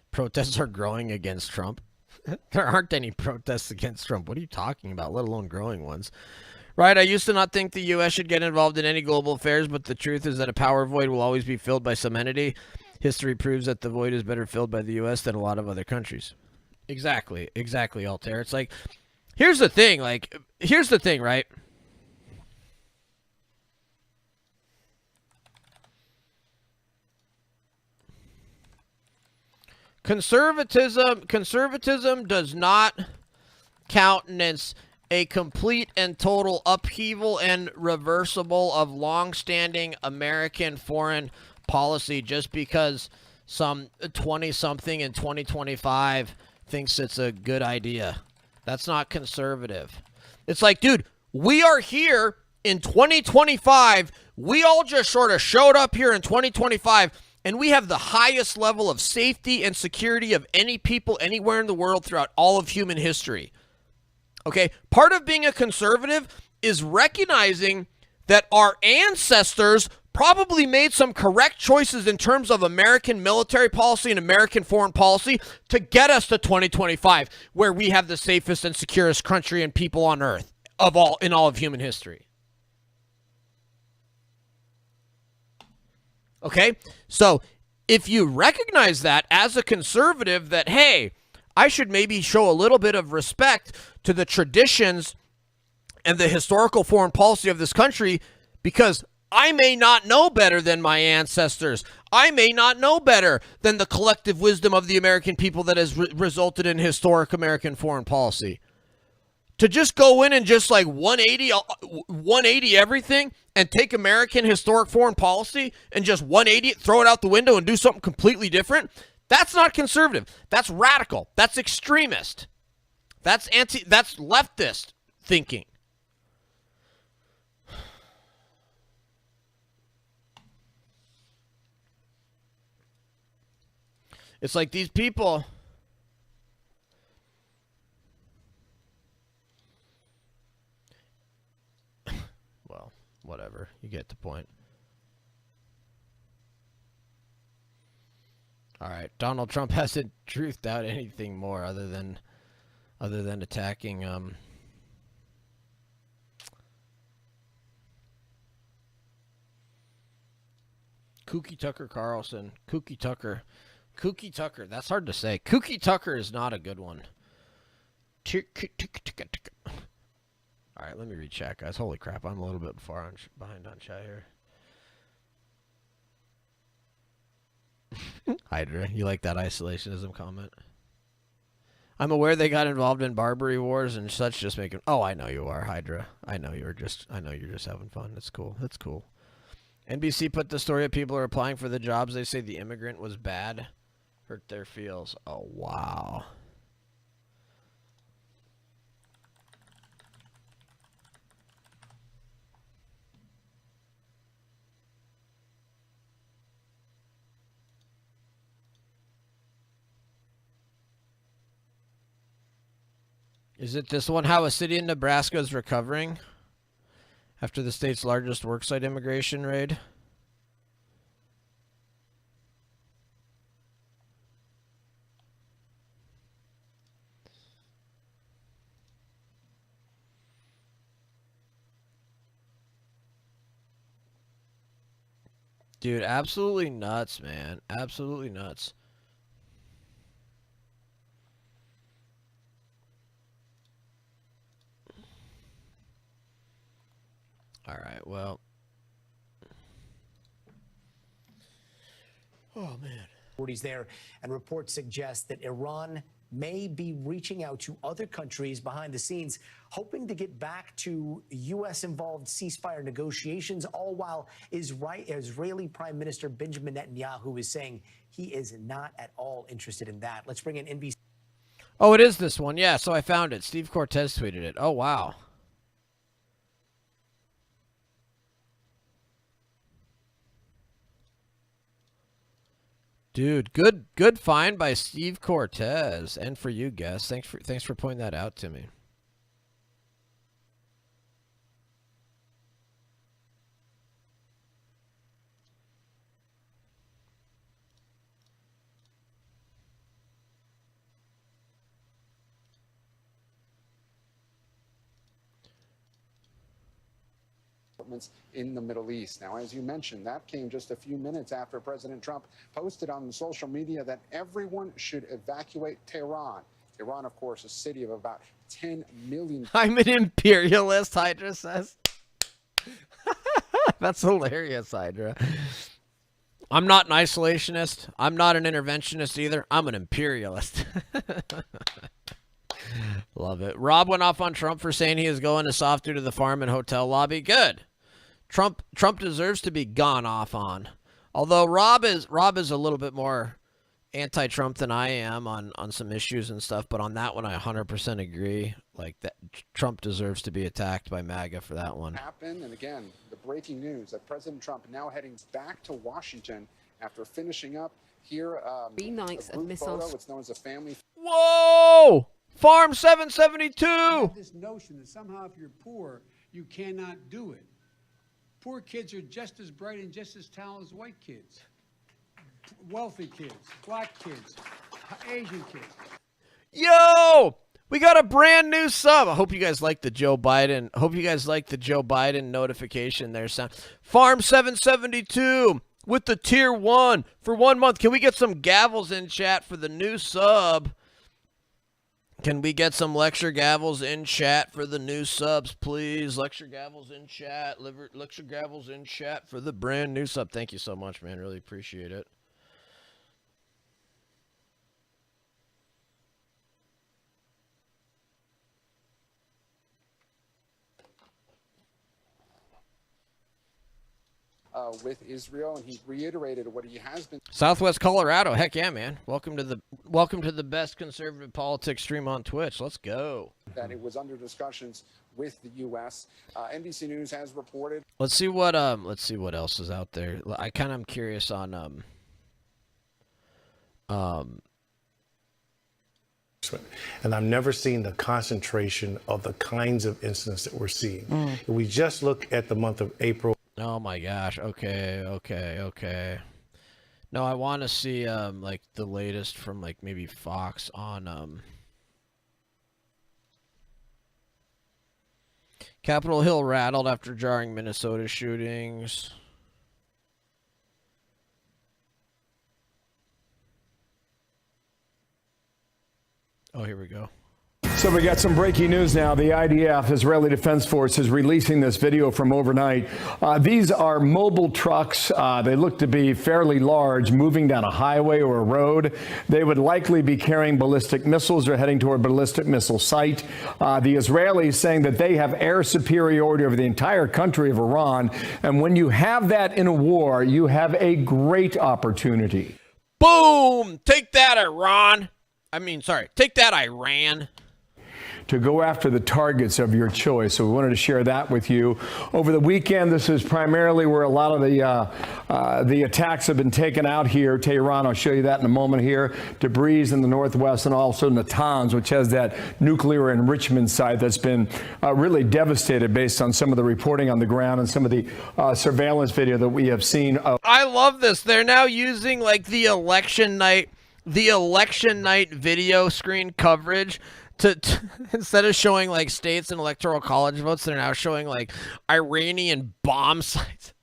Protests are growing against Trump. There aren't any protests against Trump. What are you talking about, let alone growing ones? Right, I used to not think the U.S. should get involved in any global affairs, but the truth is that a power void will always be filled by some entity. History proves that the void is better filled by the U.S. than a lot of other countries. Exactly, Altair. It's like, here's the thing, right? Conservatism does not countenance a complete and total upheaval and reversible of long-standing American foreign policy just because some 20-something in 2025 thinks it's a good idea. That's not conservative. It's like, dude, we are here in 2025. We all just sort of showed up here in 2025, and we have the highest level of safety and security of any people anywhere in the world throughout all of human history. Okay, part of being a conservative is recognizing that our ancestors probably made some correct choices in terms of American military policy and American foreign policy to get us to 2025, where we have the safest and securest country and people on earth in all of human history. Okay, so if you recognize that as a conservative, that, hey, I should maybe show a little bit of respect to the traditions and the historical foreign policy of this country, because I may not know better than my ancestors. I may not know better than the collective wisdom of the American people that has resulted in historic American foreign policy. To just go in and just like 180 everything and take American historic foreign policy and just 180 it, throw it out the window and do something completely different, that's not conservative. That's radical. That's extremist. That's leftist thinking. It's like these people. Well, whatever. You get the point. All right. Donald Trump hasn't truthed out anything more other than attacking Kooky Tucker Carlson. Kooky Tucker. That's hard to say. Kooky Tucker is not a good one. All right, let me read chat, guys. Holy crap, I'm a little bit behind on chat here. Hydra, you like that isolationism comment? I'm aware they got involved in Barbary Wars and such, just making... Oh, I know you are, Hydra. I know you're just having fun. That's cool. NBC put the story of people are applying for the jobs. They say the immigrant was bad. Hurt their feels. Oh, wow. Is it this one? How a city in Nebraska is recovering after the state's largest worksite immigration raid? Dude, absolutely nuts, man. Absolutely nuts. All right, well. Oh, man. Authorities there, and reports suggest that Iran may be reaching out to other countries behind the scenes, hoping to get back to U.S.-involved ceasefire negotiations, all while Israeli Prime Minister Benjamin Netanyahu is saying he is not at all interested in that. Let's bring in NBC. Oh, it is this one. Yeah, so I found it. Steve Cortez tweeted it. Oh, wow. Dude, good find by Steve Cortez, and for you, Guess. Thanks for pointing that out to me. In the Middle East. Now, as you mentioned, that came just a few minutes after President Trump posted on social media that everyone should evacuate Tehran. Tehran, of course, a city of about 10 million. I'm an imperialist, Hydra says. That's hilarious, Hydra. I'm not an isolationist. I'm not an interventionist either. I'm an imperialist. Love it. Rob went off on Trump for saying he is going to soft due to the farm and hotel lobby. Good. Trump deserves to be gone off on. Although Rob is a little bit more anti-Trump than I am on some issues and stuff, but on that one I 100% agree. Like that, Trump deserves to be attacked by MAGA for that one. Happened, and again, the breaking news that President Trump now heading back to Washington after finishing up here. 3 nights of missiles. Photo. It's known as a family. Whoa! Farm 772. This notion that somehow if you're poor, you cannot do it. Poor kids are just as bright and just as talented as white kids. Wealthy kids, black kids, Asian kids. Yo! We got a brand new sub. I hope you guys like the Joe Biden. Notification there. Farm 772 with the tier 1 for 1 month. Can we get some gavels in chat for the new sub? Can we get some lecture gavels in chat for the new subs, please? Lecture gavels in chat. Lecture gavels in chat for the brand new sub. Thank you so much, man. Really appreciate it. With Israel, and he reiterated what he has been. Southwest Colorado, heck yeah, man! Welcome to the best conservative politics stream on Twitch. Let's go. That it was under discussions with the U.S. NBC News has reported. Let's see what else is out there. I kind of am curious on And I've never seen the concentration of the kinds of incidents that we're seeing. If we just look at the month of April. Oh my gosh. Okay. No, I want to see like the latest from like maybe Fox on Capitol Hill rattled after jarring Minnesota shootings. Oh, here we go. So we got some breaking news now. The IDF, Israeli Defense Force, is releasing this video from overnight. These are mobile trucks. They look to be fairly large, moving down a highway or a road. They would likely be carrying ballistic missiles or heading toward a ballistic missile site. The Israelis saying that they have air superiority over the entire country of Iran. And when you have that in a war, you have a great opportunity. Boom! Take that, Iran. Take that, Iran. to go after the targets of your choice. So we wanted to share that with you. Over the weekend, this is primarily where a lot of the attacks have been taken out here. Tehran, I'll show you that in a moment here. Debris in the northwest, and also Natanz, which has that nuclear enrichment site that's been really devastated based on some of the reporting on the ground and some of the surveillance video that we have seen. I love this. They're now using like the election night video screen coverage to instead of showing like states and electoral college votes, they're now showing like Iranian bomb sites.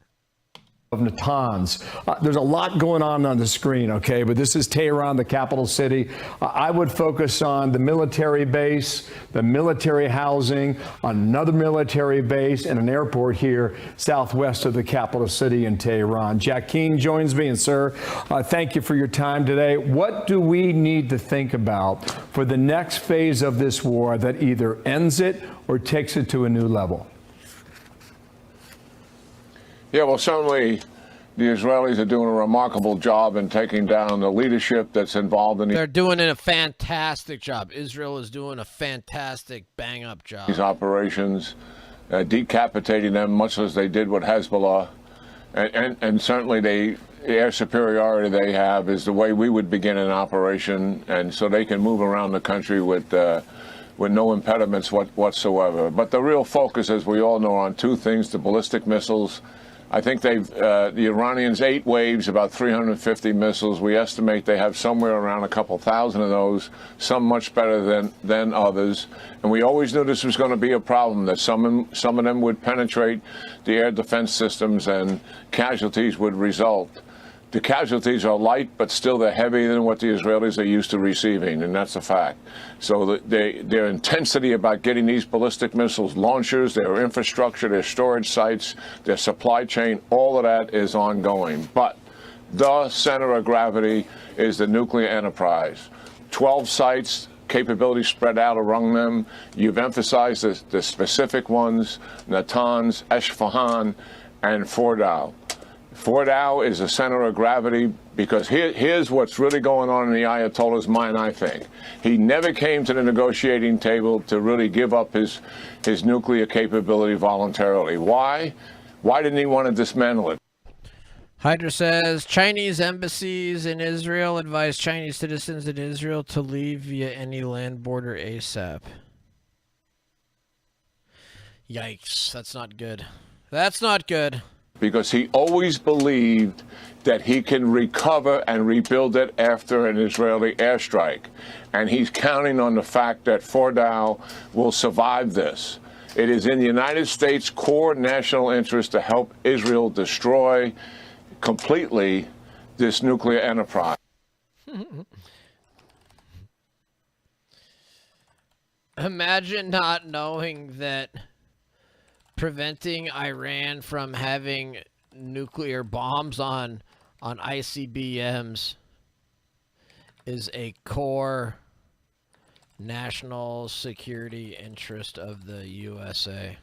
Of Natanz. There's a lot going on the screen, okay? But this is Tehran, the capital city. I would focus on the military base, the military housing, another military base, and an airport here southwest of the capital city in Tehran. Jack Keane joins me, and sir, thank you for your time today. What do we need to think about for the next phase of this war that either ends it or takes it to a new level? Yeah, well, certainly the Israelis are doing a remarkable job in taking down the leadership that's involved in They're doing a fantastic job. Israel is doing a fantastic bang-up job. these operations, decapitating them much as they did with Hezbollah. And certainly the air superiority they have is the way we would begin an operation, and so they can move around the country with no impediments whatsoever. But the real focus, as we all know, on two things: the ballistic missiles. I think the Iranians 8 waves, about 350 missiles. We estimate they have somewhere around a couple thousand of those, some much better than others. And we always knew this was going to be a problem, that some of them would penetrate the air defense systems and casualties would result. The casualties are light, but still they're heavier than what the Israelis are used to receiving, and that's a fact. So their intensity about getting these ballistic missiles launchers, their infrastructure, their storage sites, their supply chain, all of that is ongoing. But the center of gravity is the nuclear enterprise. 12 sites, capability spread out around them. You've emphasized the specific ones: Natanz, Esfahan, and Fordow. Fordow is the center of gravity because here's what's really going on in the Ayatollah's mind, I think. He never came to the negotiating table to really give up his nuclear capability voluntarily. Why? Why didn't he want to dismantle it? Hydra says, Chinese embassies in Israel advise Chinese citizens in Israel to leave via any land border ASAP. Yikes, that's not good. That's not good. Because he always believed that he can recover and rebuild it after an Israeli airstrike. And he's counting on the fact that Fordow will survive this. It is in the United States' core national interest to help Israel destroy completely this nuclear enterprise. Imagine not knowing that preventing Iran from having nuclear bombs on ICBMs is a core national security interest of the USA.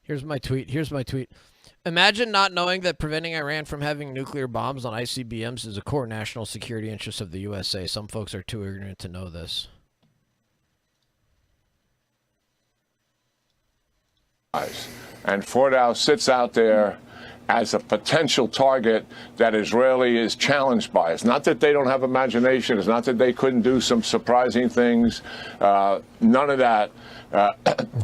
Here's my tweet. Imagine not knowing that preventing Iran from having nuclear bombs on ICBMs is a core national security interest of the USA. Some folks are too ignorant to know this. And Fordow sits out there as a potential target that Israeli is challenged by. It's not that they don't have imagination. It's not that they couldn't do some surprising things. None of that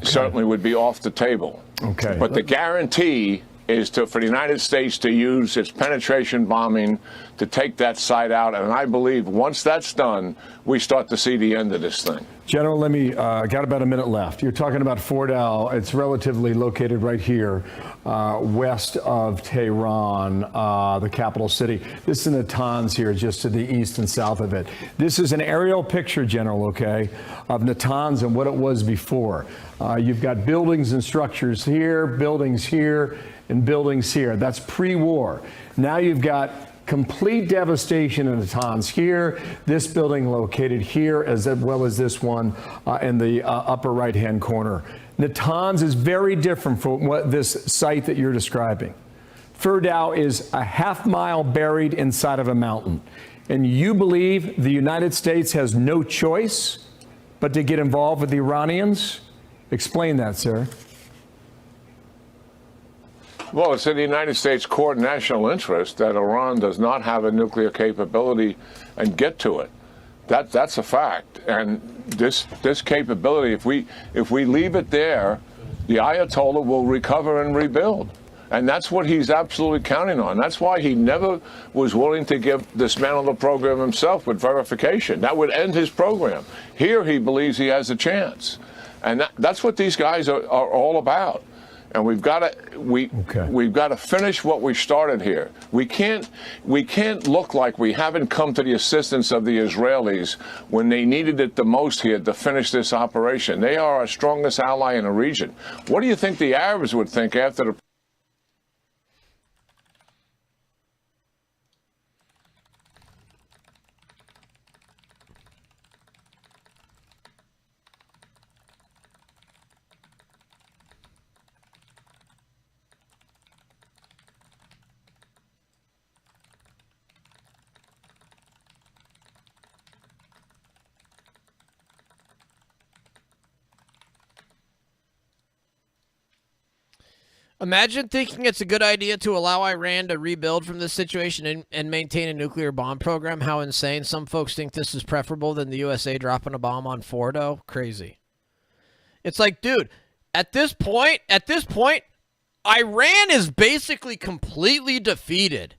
certainly would be off the table. Okay. But the guarantee is for the United States to use its penetration bombing to take that site out. And I believe once that's done, we start to see the end of this thing. General, let me, got about a minute left. You're talking about Fordow. It's relatively located right here, west of Tehran, the capital city. This is Natanz here, just to the east and south of it. This is an aerial picture, General, okay, of Natanz and what it was before. You've got buildings and structures here, buildings here, and buildings here. That's pre-war. Now you've got complete devastation in Natanz here, this building located here, as well as this one in the upper right-hand corner. Natanz is very different from what this site that you're describing. Fordow is a half-mile buried inside of a mountain. And you believe the United States has no choice but to get involved with the Iranians? Explain that, sir. Well, it's in the United States core national interest that Iran does not have a nuclear capability and get to it. That's a fact. And this capability, if we leave it there, the Ayatollah will recover and rebuild. And that's what he's absolutely counting on. That's why he never was willing to dismantle the program himself with verification. That would end his program. Here he believes he has a chance. And that's what these guys are all about. And we've got to finish what we started here. We can't look like we haven't come to the assistance of the Israelis when they needed it the most here to finish this operation. They are our strongest ally in the region. What do you think the Arabs would think after the Imagine thinking it's a good idea to allow Iran to rebuild from this situation and maintain a nuclear bomb program. How insane. Some folks think this is preferable than the USA dropping a bomb on Fordo. Crazy. It's like, dude, at this point, Iran is basically completely defeated.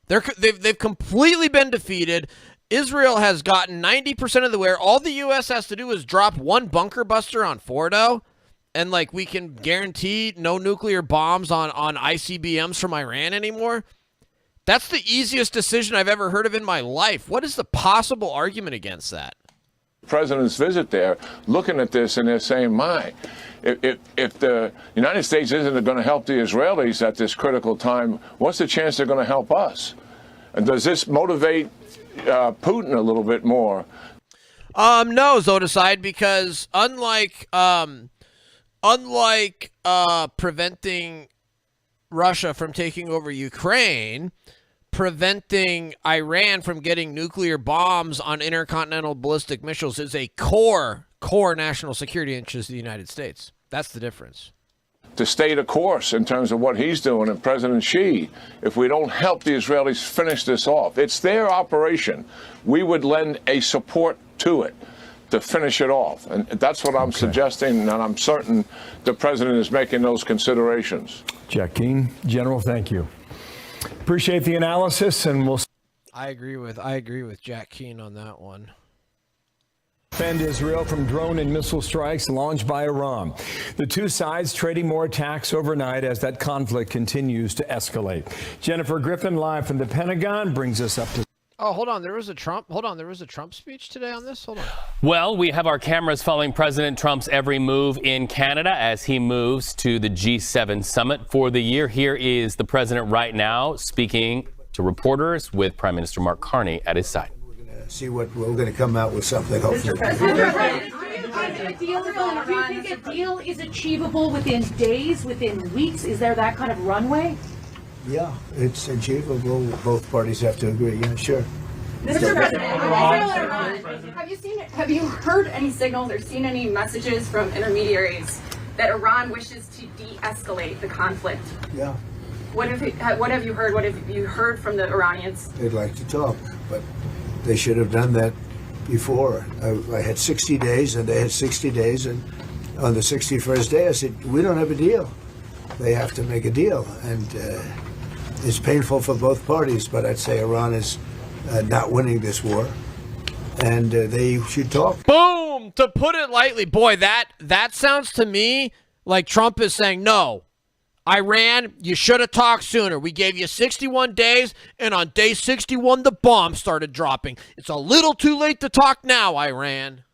They've completely been defeated. Israel has gotten 90% of the way. All the U.S. has to do is drop one bunker buster on Fordo. And, like, we can guarantee no nuclear bombs on ICBMs from Iran anymore? That's the easiest decision I've ever heard of in my life. What is the possible argument against that? President's visit there, looking at this, and they're saying, my, if the United States isn't going to help the Israelis at this critical time, what's the chance they're going to help us? And does this motivate Putin a little bit more? No, Zodicide, because unlike preventing Russia from taking over Ukraine, preventing Iran from getting nuclear bombs on intercontinental ballistic missiles is a core national security interest of the United States. That's the difference. To stay the course in terms of what he's doing, and President Xi, if we don't help the Israelis finish this off, it's their operation. We would lend a support to it to finish it off. And that's what I'm suggesting, and I'm certain the president is making those considerations. Jack Keane, General, thank you. Appreciate the analysis, and we'll... I agree with Jack Keane on that one. Defend Israel from drone and missile strikes launched by Iran. The two sides trading more attacks overnight as that conflict continues to escalate. Jennifer Griffin, live from the Pentagon, brings us up to... Oh, hold on. There was a Trump speech today on this? Hold on. Well, we have our cameras following President Trump's every move in Canada as he moves to the G7 summit for the year. Here is the president right now speaking to reporters with Prime Minister Mark Carney at his side. See what we're going to come out with something, hopefully. Do you think a deal is achievable within days, within weeks? Is there that kind of runway? Yeah, it's achievable. Both parties have to agree. Yeah, sure. Mr. President, have you heard any signals or seen any messages from intermediaries that Iran wishes to de-escalate the conflict? Yeah. What have you heard? What have you heard from the Iranians? They'd like to talk, but they should have done that before. I had 60 days, and they had 60 days, and on the 61st day, I said, we don't have a deal. They have to make a deal, and it's painful for both parties, but I'd say Iran is not winning this war, and they should talk. Boom! To put it lightly, boy, that sounds to me like Trump is saying, no, Iran, you should have talked sooner. We gave you 61 days, and on day 61, the bomb started dropping. It's a little too late to talk now, Iran.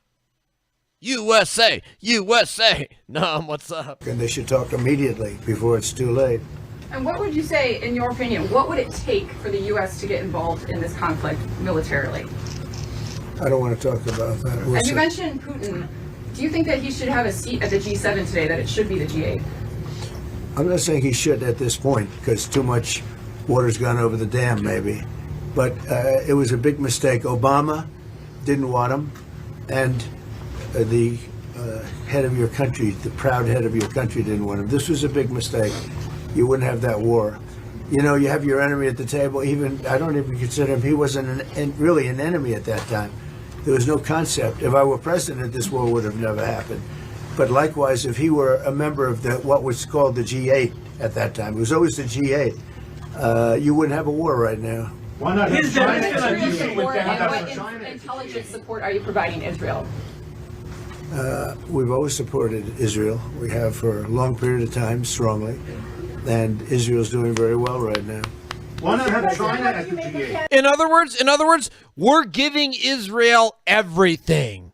USA, USA. Nom, what's up? And they should talk immediately before it's too late. And what would you say, in your opinion, what would it take for the U.S. to get involved in this conflict militarily? I don't want to talk about that. As you mentioned Putin, Do you think that he should have a seat at the G7 today, that it should be the G8? I'm not saying he should at this point because too much water's gone over the dam, maybe. But it was a big mistake. Obama didn't want him, and the head of your country, the proud head of your country, didn't want him. This was a big mistake. You wouldn't have that war. You know, you have your enemy at the table. Even I don't even consider him. He wasn't really an enemy at that time. There was no concept. If I were president, this war would have never happened. But likewise, if he were a member of what was called the G8 at that time, it was always the G8, you wouldn't have a war right now. Why not? What intelligence support are you providing Israel? We've always supported Israel. We have for a long period of time, strongly. And Israel's doing very well right now. Why not have China at the G8? In other words, we're giving Israel everything.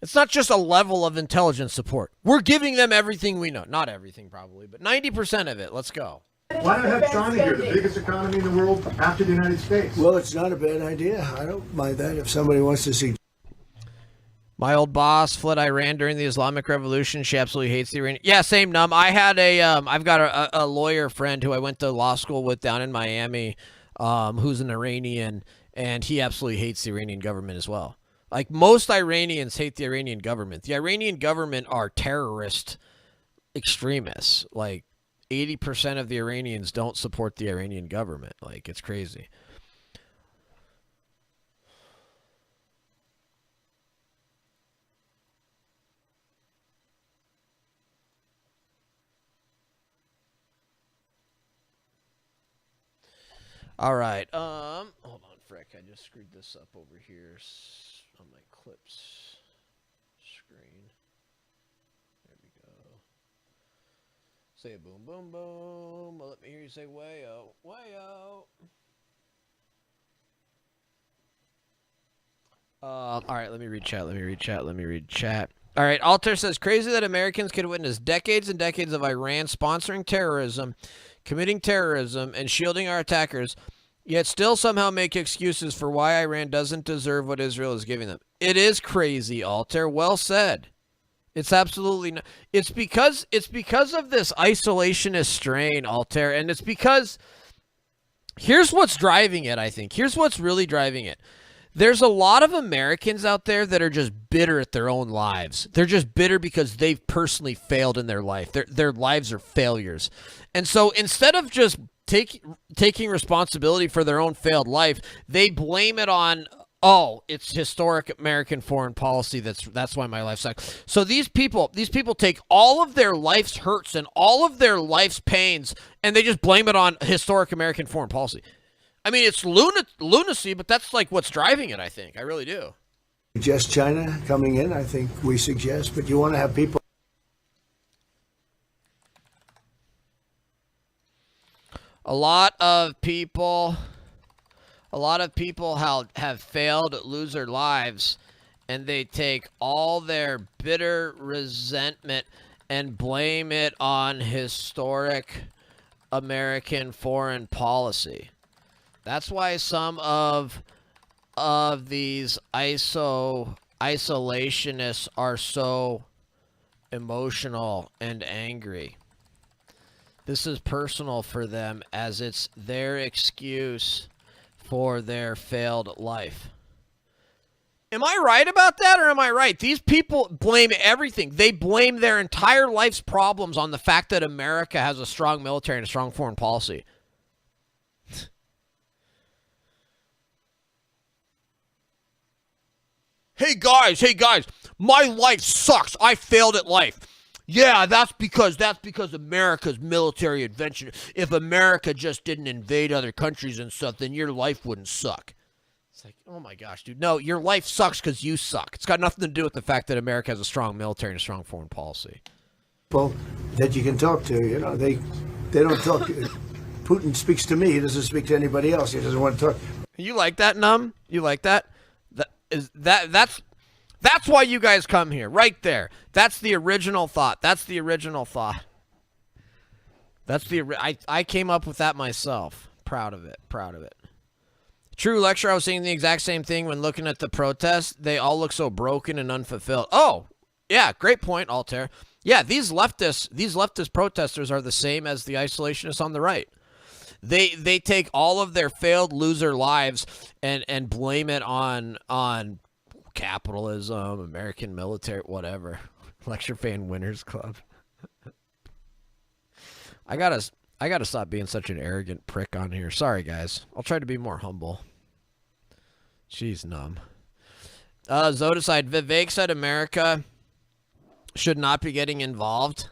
It's not just a level of intelligence support. We're giving them everything we know. Not everything, probably, but 90% of it. Let's go. Why not have China here, the biggest economy in the world after the United States? Well, it's not a bad idea. I don't mind that if somebody wants to see. My old boss fled Iran during the Islamic Revolution. She absolutely hates the Iranian. Yeah, same num. I had I've got a lawyer friend who I went to law school with down in Miami, who's an Iranian, and he absolutely hates the Iranian government as well. Like most Iranians hate the Iranian government. The Iranian government are terrorist extremists. Like 80% of the Iranians don't support the Iranian government. Like it's crazy. All right. Hold on, frick. I just screwed this up over here on my clips screen. There we go. Say a boom, boom, boom. Well, let me hear you say way-o, way-o. All right, let me read chat. All right, Alter says, crazy that Americans could witness decades and decades of Iran sponsoring terrorism, committing terrorism, and shielding our attackers, yet still somehow make excuses for why Iran doesn't deserve what Israel is giving them. It is crazy, Alter. Well said. It's absolutely not. It's because of this isolationist strain, Alter, and it's because here's what's driving it, I think. Here's what's really driving it. There's a lot of Americans out there that are just bitter at their own lives. They're just bitter because they've personally failed in their life. Their lives are failures. And so instead of just taking responsibility for their own failed life, they blame it on, oh, it's historic American foreign policy. That's why my life sucks. So these people take all of their life's hurts and all of their life's pains, and they just blame it on historic American foreign policy. I mean, it's lunacy, but that's like what's driving it, I think. I really do. Suggest China coming in, I think we suggest, but you want to have people. A lot of people have failed, lose their lives, and they take all their bitter resentment and blame it on historic American foreign policy. That's why some of these isolationists are so emotional and angry. This is personal for them, as it's their excuse for their failed life. Am I right about that, or am I right? These people blame everything. They blame their entire life's problems on the fact that America has a strong military and a strong foreign policy. Hey guys, my life sucks. I failed at life. Yeah, that's because America's military invention. If America just didn't invade other countries and stuff, then your life wouldn't suck. It's like, oh my gosh, dude. No, your life sucks because you suck. It's got nothing to do with the fact that America has a strong military and a strong foreign policy. People that you can talk to, you know, they don't talk. Putin speaks to me. He doesn't speak to anybody else. He doesn't want to talk. You like that, Num? You like that? That's why you guys come here, right there. That's the original thought. I came up with that myself. Proud of it. True lecture. I was saying the exact same thing when looking at the protests. They all look so broken and unfulfilled. Oh, Yeah, great point, Altair. Yeah, these leftist protesters are the same as the isolationists on the right. They take all of their failed loser lives and blame it on capitalism, American military, whatever. Lecture fan winners club. I gotta stop being such an arrogant prick on here. Sorry, guys. I'll try to be more humble. Jeez, numb. Zodicide. Vivek said America should not be getting involved.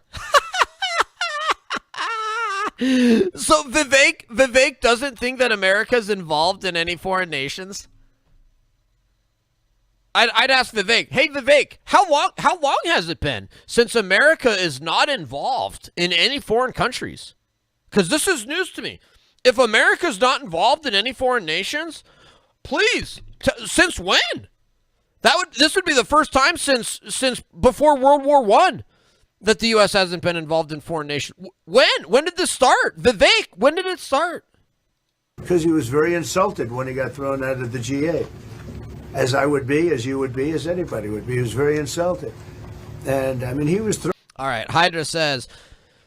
So Vivek doesn't think that America's involved in any foreign nations. I'd ask Vivek, hey Vivek, how long has it been since America is not involved in any foreign countries? Because this is news to me. If America's not involved in any foreign nations, please, since when? This would be the first time since before World War I that the U.S. hasn't been involved in foreign nations. When did this start? Vivek, when did it start? Because he was very insulted when he got thrown out of the GA. As I would be, as you would be, as anybody would be. He was very insulted. And, I mean, he was thrown. All right, Hydra says,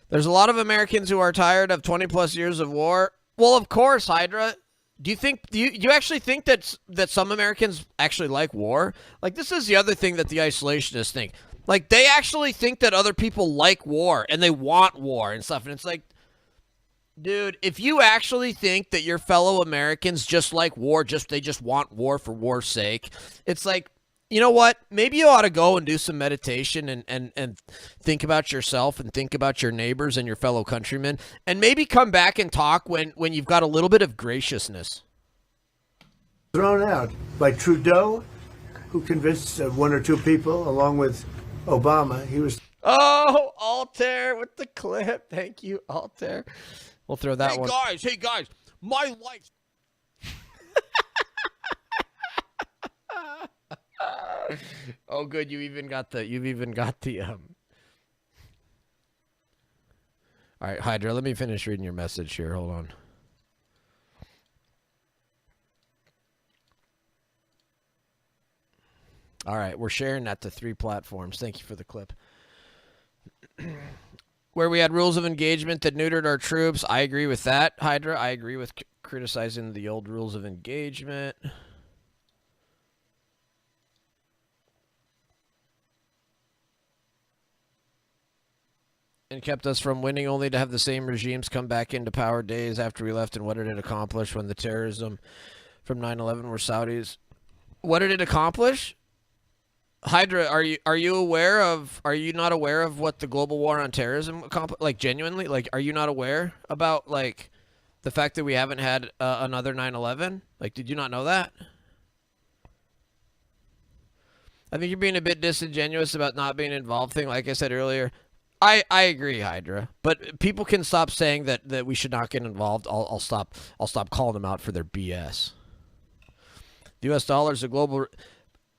there's a lot of Americans who are tired of 20-plus years of war. Well, of course, Hydra. Do you actually think that some Americans actually like war? Like, this is the other thing that the isolationists think. Like, they actually think that other people like war and they want war and stuff. And it's like, dude, if you actually think that your fellow Americans just like war, they just want war for war's sake, it's like, you know what? Maybe you ought to go and do some meditation and think about yourself and think about your neighbors and your fellow countrymen, and maybe come back and talk when you've got a little bit of graciousness. Thrown out by Trudeau, who convinced one or two people, along with Obama. He was. Oh, Altair with the clip. Thank you, Altair. We'll throw that one. Hey guys, my life. Oh, good. You've even got the. All right, Hydra. Let me finish reading your message here. Hold on. All right, we're sharing that to 3 platforms. Thank you for the clip. Where we had rules of engagement that neutered our troops. I agree with that, Hydra. I agree with criticizing the old rules of engagement. And kept us from winning, only to have the same regimes come back into power days after we left. And what did it accomplish when the terrorism from 9/11 were Saudis? What did it accomplish? Hydra, are you not aware of what the global war on terrorism accomplished? Like, genuinely, like, are you not aware about, like, the fact that we haven't had another 9/11? Like, did you not know that? I think you're being a bit disingenuous about not being involved thing. Like I said earlier, I agree, Hydra, but people can stop saying that we should not get involved. I'll stop calling them out for their BS. The U.S. dollar is a global.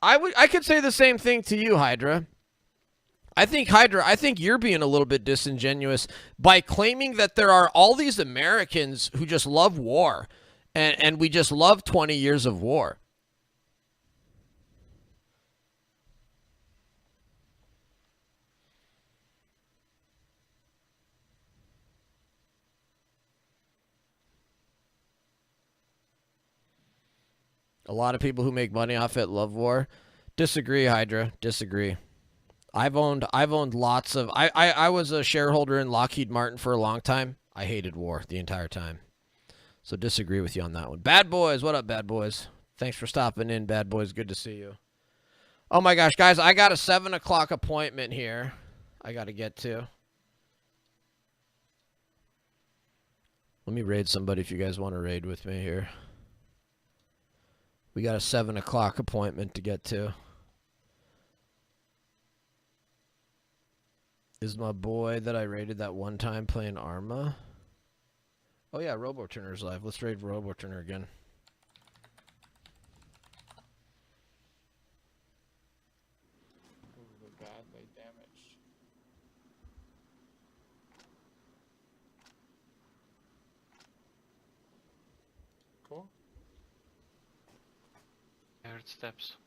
I could say the same thing to you, Hydra. I think you're being a little bit disingenuous by claiming that there are all these Americans who just love war, and we just love 20 years of war. A lot of people who make money off it love war. Disagree, Hydra. Disagree. I've owned lots of. I was a shareholder in Lockheed Martin for a long time. I hated war the entire time. So disagree with you on that one. Bad boys, what up, bad boys? Thanks for stopping in, bad boys. Good to see you. Oh my gosh, guys, I got a 7 o'clock appointment here. I got to get to. Let me raid somebody if you guys want to raid with me here. We got a 7 o'clock appointment to get to. Is my boy that I raided that one time playing Arma? Oh yeah, RoboTurner's live. Let's raid RoboTurner again. Badly damaged. Cool. I heard steps.